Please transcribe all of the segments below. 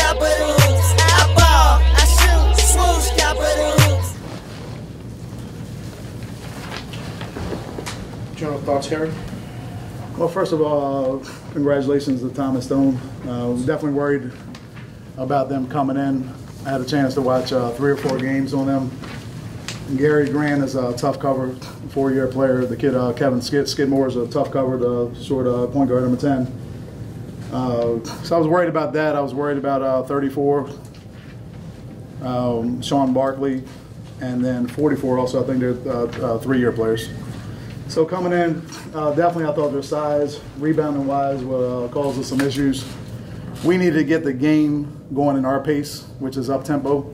top of the hoops. I ball, I shoot, swoosh, top of the hoops. General thoughts, Harry? Well, first of all, congratulations to Thomas Stone. Was definitely worried about them coming in. I had a chance to watch 3 or 4 games on them. And Gary Grant is a tough cover, 4-year player. The kid Kevin Skidmore is a tough cover, the short point guard, number 10. So I was worried about that. I was worried about 34, Sean Barkley, and then 44 also. I think they're 3-year players. So coming in, definitely I thought their size, rebounding-wise, would cause us some issues. We needed to get the game going in our pace, which is up-tempo.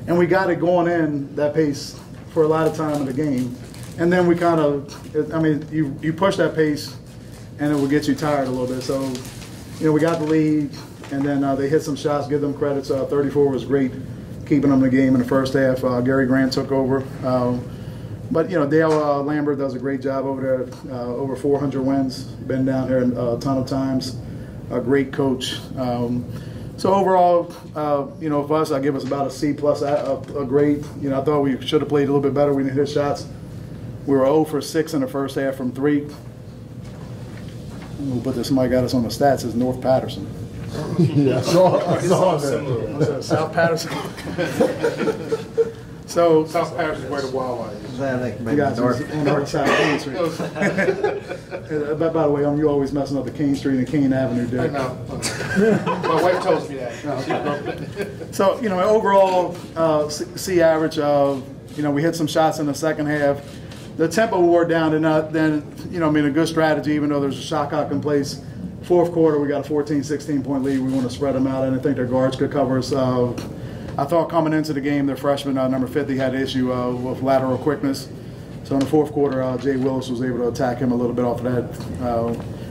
And we got it going in that pace for a lot of time in the game. And then we kind of, I mean, you push that pace, and it will get you tired a little bit. So, you know, we got the lead, and then they hit some shots, give them credits. 34 was great, keeping them in the game in the first half. Gary Grant took over. But, you know, Dale Lambert does a great job over there, over 400 wins, been down here a ton of times, a great coach. So overall, you know, for us, I give us about a C+, a grade. You know, I thought we should have played a little bit better. We didn't hit shots. We were 0 for 6 in the first half from 3. We'll put this, somebody got us on the stats, it's North Patterson. Yeah, I saw that. South Patterson. So South Patterson is where the Wawa is. You guys on the north side of King Street. By the way, you always messing up the King Street and King Avenue, Dick. I know. My wife tells me that. So, you know, overall, C average of, you know, we hit some shots in the second half. The tempo wore down, and then, you know, I mean, a good strategy, even though there's a shot clock in place. Fourth quarter, we got a 14, 16-point lead. We want to spread them out. I didn't think their guards could cover us. I thought coming into the game, their freshman, number 50, had an issue with lateral quickness. So in the fourth quarter, Jay Willis was able to attack him a little bit off of that.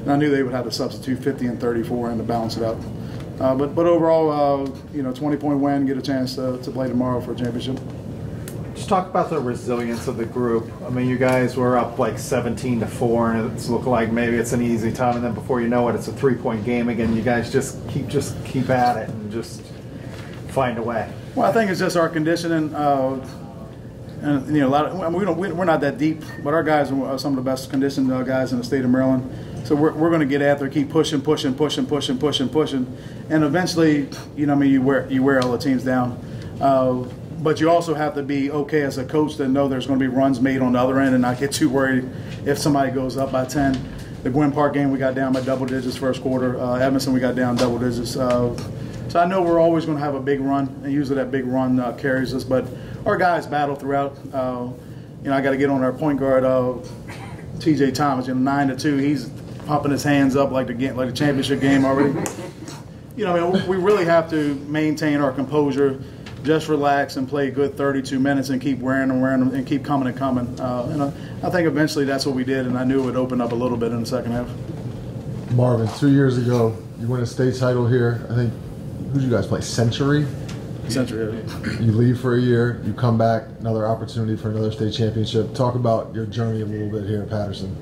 And I knew they would have to substitute 50 and 34 and to balance it out. But overall, you know, 20-point win, get a chance to play tomorrow for a championship. Just talk about the resilience of the group. I mean, you guys were up like 17-4, and it's looked like maybe it's an easy time, and then before you know it, it's a 3-point game again. You guys just keep at it and just find a way. Well, I think it's just our conditioning. And you know, I mean, we're not that deep, but our guys are some of the best conditioned guys in the state of Maryland. So we're going to get after, keep pushing, and eventually, you know, I mean, you wear all the teams down. But you also have to be okay as a coach to know there's going to be runs made on the other end and not get too worried if somebody goes up by 10. The Gwynn Park game, we got down by double digits first quarter. Evanston, we got down double digits. So I know we're always going to have a big run, and usually that big run carries us. But our guys battle throughout. You know, I got to get on our point guard, T.J. Thomas. You know, 9-2, he's pumping his hands up like the championship game already. You know, I mean, we really have to maintain our composure. Just relax and play a good 32 minutes and keep wearing them and keep coming and coming. And I think eventually that's what we did, and I knew it would open up a little bit in the second half. Marvin, 2 years ago, you win a state title here. I think, who did you guys play? Century? Century, yeah. You leave for a year, you come back, another opportunity for another state championship. Talk about your journey a little bit here in Patterson.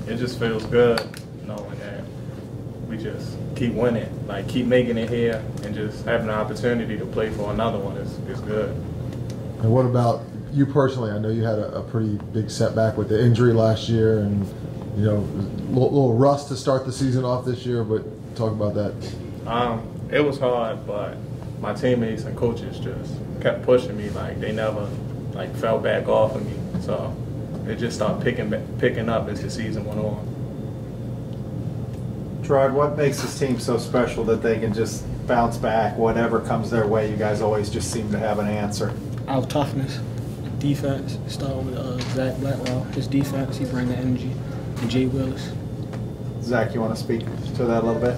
It just feels good knowing that we just keep winning, like keep making it here, and just having the opportunity to play for another one is good. And what about you personally? I know you had a pretty big setback with the injury last year, and you know, a little rust to start the season off this year. But talk about that. It was hard, but my teammates and coaches just kept pushing me. Like they never like fell back off of me, so it just started picking up as the season went on. Gerard, what makes this team so special that they can just bounce back, whatever comes their way? You guys always just seem to have an answer. Our toughness, defense, starting with Zach Blackwell. His defense, he brings the energy. And Jay Willis. Zach, you want to speak to that a little bit?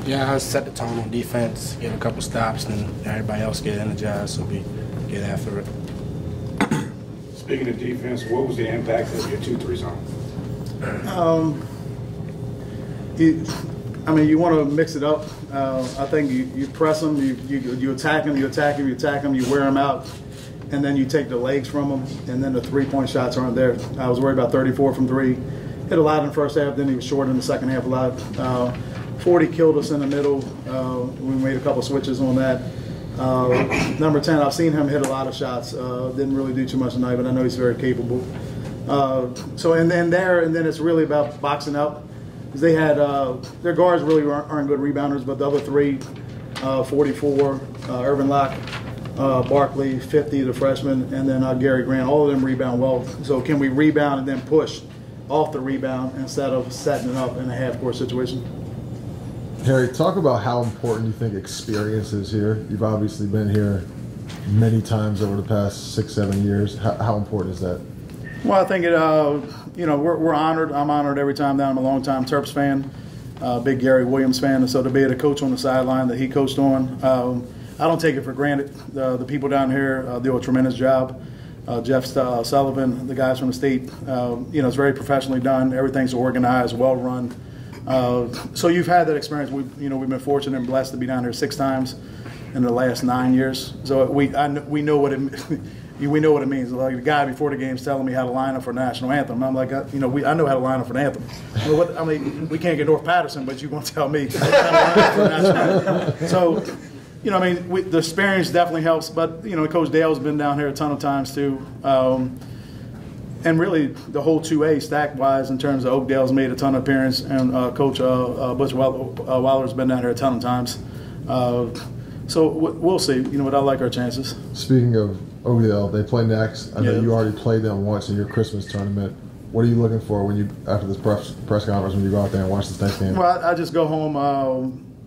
Yeah, I set the tone on defense, get a couple stops, and everybody else get energized, so we get after it. Speaking of defense, what was the impact of your 2-3 zone? I mean, you want to mix it up. I think you press them, you attack them, you wear them out, and then you take the legs from them, and then the three-point shots aren't there. I was worried about 34 from 3. Hit a lot in the first half, then he was short in the second half a lot. 40 killed us in the middle. We made a couple switches on that. Number 10, I've seen him hit a lot of shots. Didn't really do too much tonight, but I know he's very capable. And then it's really about boxing up. They had their guards really aren't good rebounders, but the other three, 44, Irvin Locke, Barkley, 50, the freshman, and then Gary Grant, all of them rebound well. So can we rebound and then push off the rebound instead of setting it up in a half-court situation? Harry, talk about how important you think experience is here. You've obviously been here many times over the past 6-7 years. How important is that? Well, I think we're honored. I'm honored every time that I'm a longtime Terps fan, big Gary Williams fan, and so to be able to coach on the sideline that he coached on, I don't take it for granted. The people down here do a tremendous job. Jeff Sullivan, the guys from the state, it's very professionally done. Everything's organized, well run. So you've had that experience. We've been fortunate and blessed to be down here 6 times in the last 9 years. So we know what it we know what it means. Like the guy before the game's telling me how to line up for national anthem. I'm like, I know how to line up for the anthem. We can't get North Patterson, but you're going to tell me how to line up for the national anthem. So, the experience definitely helps. But Coach Dale's been down here a ton of times too. And really, the whole 2A stack-wise in terms of Oakdale's made a ton of appearances, and Coach Butch Wilder's been down here a ton of times. So we'll see. But I like our chances. Speaking of Oakdale, they play next. I know you already played them once in your Christmas tournament. What are you looking for after this press conference when you go out there and watch this next game? Well, I just go home.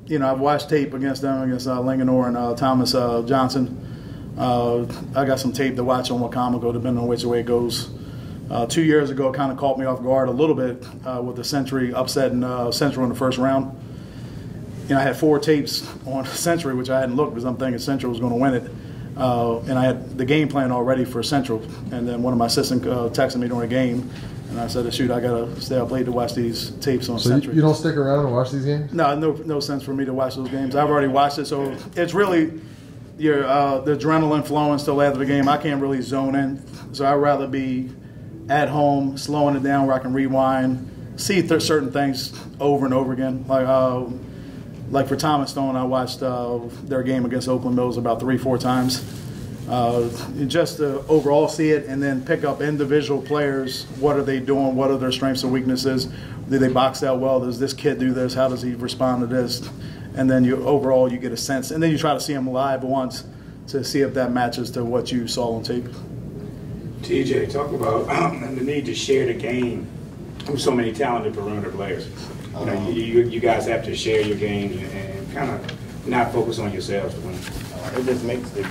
I've watched tape against them, against Linganore and Thomas Johnson. I got some tape to watch on Wacomico, depending on which way it goes. 2 years ago, it kind of caught me off guard a little bit with the Century upset in Central in the first round. I had 4 tapes on Century, which I hadn't looked because I'm thinking Central was going to win it. And I had the game plan already for Central. And then one of my assistants texted me during a game, and I said, shoot, I got to stay up late to watch these tapes on Century. So you don't stick around and watch these games? No sense for me to watch those games. I've already watched it, so it's really the adrenaline flowing still after the game. I can't really zone in, so I'd rather be at home, slowing it down where I can rewind, see certain things over and over again. Like for Thomas Stone, I watched their game against Oakland Mills about 3-4 times. Just to overall see it and then pick up individual players. What are they doing? What are their strengths and weaknesses? Do they box out well? Does this kid do this? How does he respond to this? And then overall you get a sense. And then you try to see him live once to see if that matches to what you saw on tape. TJ, talk about the need to share the game with so many talented perimeter players. You guys have to share your game and kind of not focus on yourselves to win. It just makes the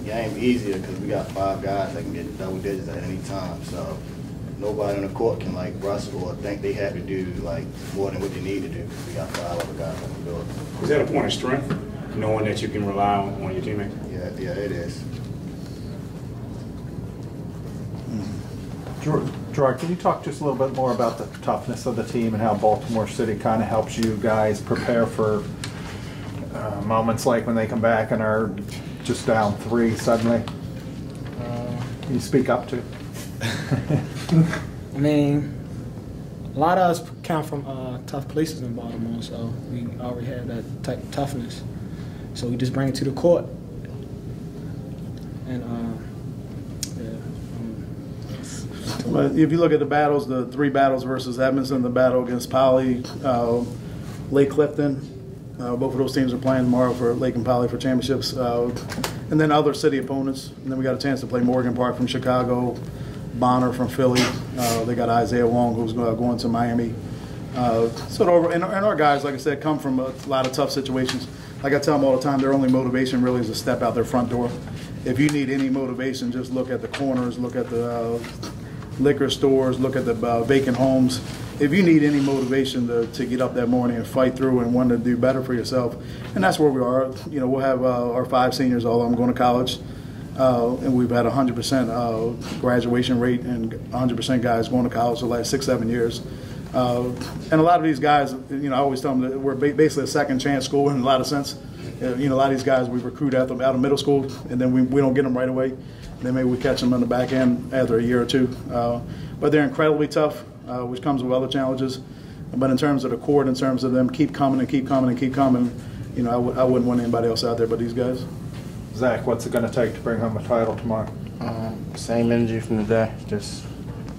game easier because we got 5 guys that can get double digits at any time. So nobody on the court can rustle or think they have to do more than what they need to do. We got 5 other guys that can do it. Is that a point of strength, knowing that you can rely on your teammates? Yeah, it is. Gerard, can you talk just a little bit more about the toughness of the team and how Baltimore City kind of helps you guys prepare for moments like when they come back and are just down 3 suddenly? Can you speak up to? I mean, a lot of us come from tough places in Baltimore, so we already have that type of toughness. So we just bring it to the court. And But if you look at the battles, the 3 battles versus Edmonton, the battle against Poly, Lake Clifton, both of those teams are playing tomorrow for Lake and Poly for championships, and then other city opponents. And then we got a chance to play Morgan Park from Chicago, Bonner from Philly. They got Isaiah Wong who's going to Miami. And our guys, like I said, come from a lot of tough situations. Like I tell them all the time, their only motivation really is to step out their front door. If you need any motivation, just look at the corners, look at the liquor stores, look at the vacant homes. If you need any motivation to get up that morning and fight through and want to do better for yourself, and that's where we are. We'll have our 5 seniors, all of them going to college, and we've had 100% graduation rate and 100% guys going to college the last 6-7 years. And a lot of these guys, I always tell them that we're basically a second chance school in a lot of sense. A lot of these guys we recruit out of middle school, and then we don't get them right away. Then maybe we catch them on the back end after a year or 2. But they're incredibly tough, which comes with other challenges. But in terms of the court, in terms of them keep coming and keep coming and keep coming, you know, I wouldn't want anybody else out there but these guys. Zach, what's it going to take to bring home a title tomorrow? Same energy from today, just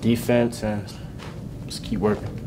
defense and just keep working.